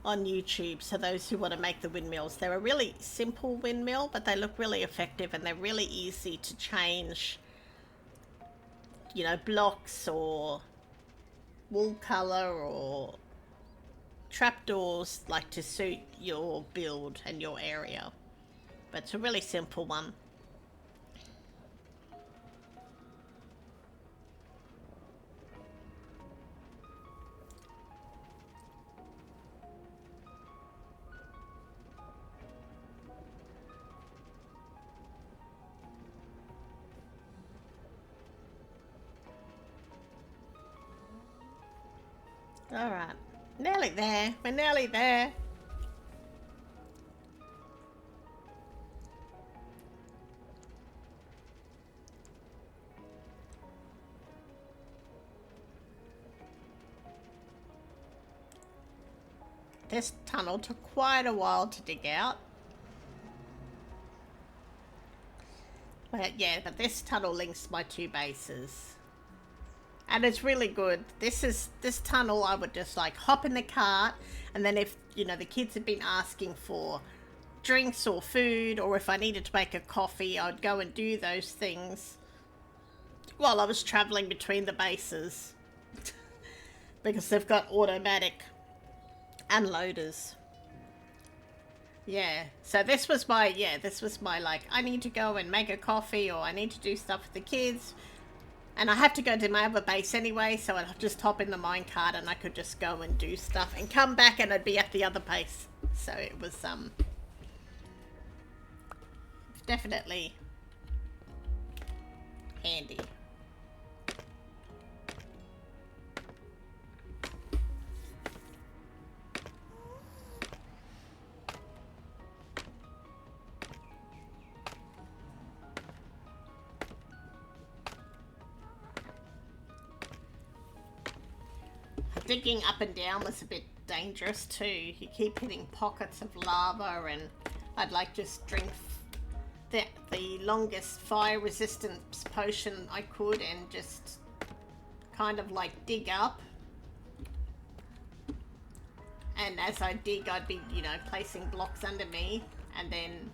on YouTube. So those who want to make the windmills, they're a really simple windmill, but they look really effective, and they're really easy to change, you know, blocks or wool color or trapdoors, like to suit your build and your area. But it's a really simple one. Alright, nearly there. We're nearly there. This tunnel took quite a while to dig out. But yeah, but this tunnel links my 2 bases. And it's really good. This tunnel, I would just like hop in the cart, and then if, you know, the kids had been asking for drinks or food, or if I needed to make a coffee, I'd go and do those things while I was traveling between the bases. Because they've got automatic unloaders. Yeah, so this was my like, I need to go and make a coffee, or I need to do stuff with the kids. And I have to go to my other base anyway, so I'd just hop in the minecart and I could just go and do stuff and come back and I'd be at the other base. So it was definitely handy. Digging up and down was a bit dangerous too. You keep hitting pockets of lava, and I'd like just drink the longest fire resistance potion I could and just kind of like dig up. And as I dig, I'd be, you know, placing blocks under me and then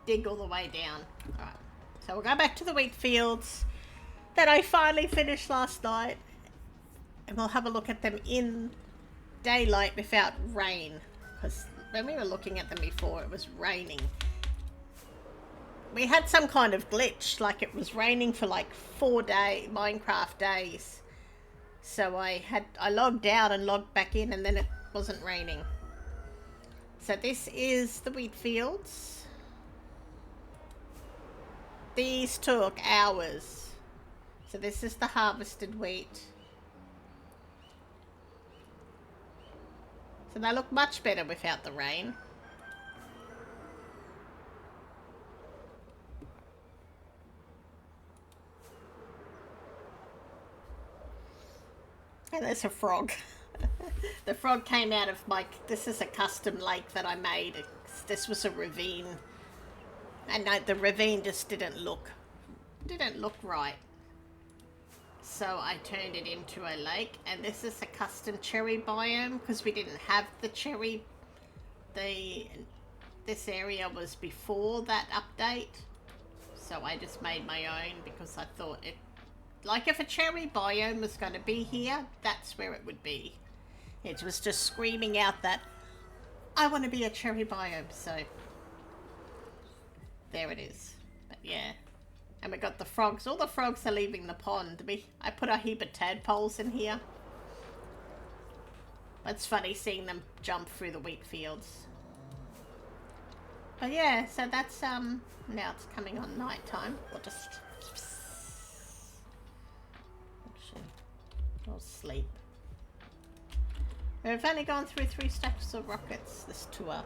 dig all the way down. Alright, so we'll go back to the wheat fields that I finally finished last night. And we'll have a look at them in daylight without rain. Because when we were looking at them before, it was raining. We had some kind of glitch, like it was raining for like 4 Minecraft days. So I logged out and logged back in, and then it wasn't raining. So this is the wheat fields. These took hours. So this is the harvested wheat. So they look much better without the rain. And there's a frog. The frog came out of my... This is a custom lake that I made. This was a ravine. And the ravine just didn't look right. So I turned it into a lake, and this is a custom cherry biome because we didn't have the cherry. This area was before that update, so I just made my own because I thought it, like if a cherry biome was going to be here, that's where it would be. It was just screaming out that I want to be a cherry biome, so there it is. But yeah. And we got the frogs. All the frogs are leaving the pond. I put a heap of tadpoles in here. It's funny seeing them jump through the wheat fields. But yeah, so that's now it's coming on night time. We'll just I'll sleep. We've only gone through 3 stacks of rockets this tour.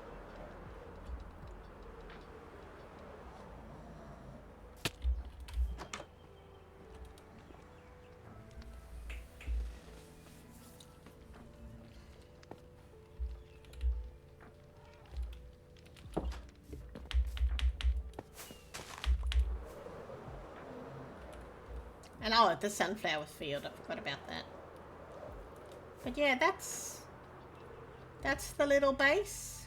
And oh, the sunflower field, I forgot about that. But yeah, that's the little base.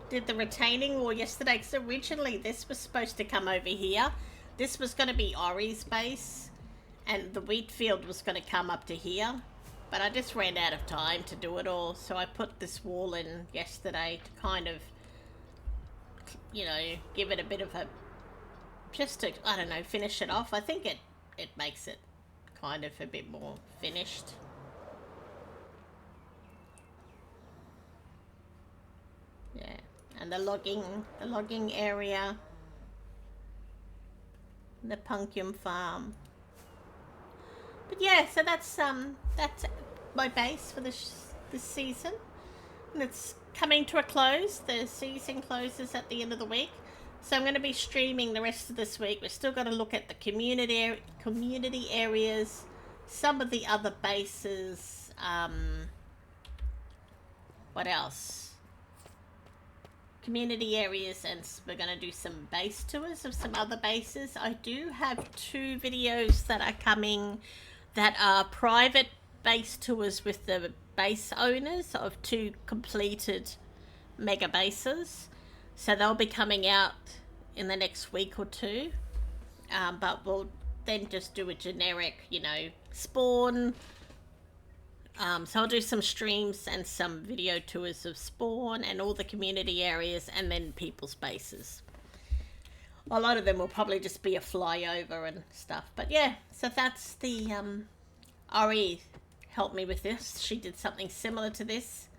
Did the retaining wall yesterday, because originally this was supposed to come over here. This was going to be Ori's base, and the wheat field was going to come up to here. But I just ran out of time to do it all, so I put this wall in yesterday to kind of, you know, give it a bit of a, just to, I don't know, finish it off. I think it makes it kind of a bit more finished. Yeah, and the logging area, the pumpkin farm. But yeah, so that's my base for this season, and it's coming to a close. The season closes at the end of the week. So I'm going to be streaming the rest of this week. We're still going to look at the community areas, some of the other bases. What else? Community areas, and we're going to do some base tours of some other bases. I do have 2 videos that are coming that are private base tours with the base owners of 2 completed mega bases. So they'll be coming out in the next week or two. But we'll then just do a generic, spawn. So I'll do some streams and some video tours of spawn and all the community areas and then people's bases. A lot of them will probably just be a flyover and stuff. But yeah, so that's the RE helped me with this. She did something similar to this.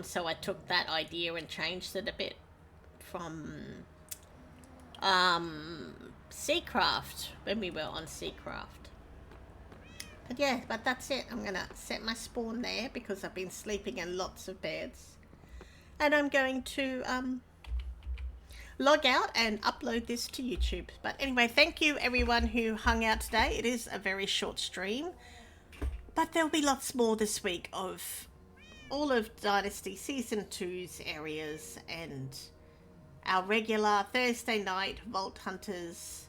So I took that idea and changed it a bit from Seacraft when we were on Seacraft. But yeah, but that's it. I'm going to set my spawn there because I've been sleeping in lots of beds. And I'm going to log out and upload this to YouTube. But anyway, thank you everyone who hung out today. It is a very short stream. But there'll be lots more this week of all of Dynasty Season 2's areas and our regular Thursday night Vault Hunters.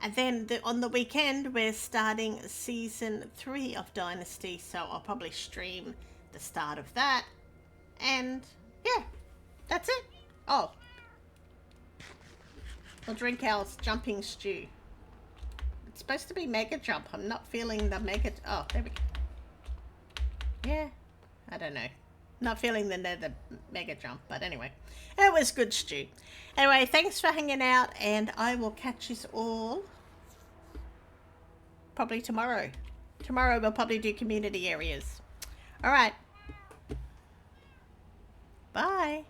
And then on the weekend, we're starting Season 3 of Dynasty, so I'll probably stream the start of that. And, yeah, that's it. Oh. We'll drink our jumping stew. It's supposed to be Mega Jump. I'm not feeling the Mega... Oh, there we go. Yeah, I don't know. Not feeling the Mega Jump, but anyway. It was good stew. Anyway, thanks for hanging out, and I will catch you all probably tomorrow. Tomorrow we'll probably do community areas. All right. Bye.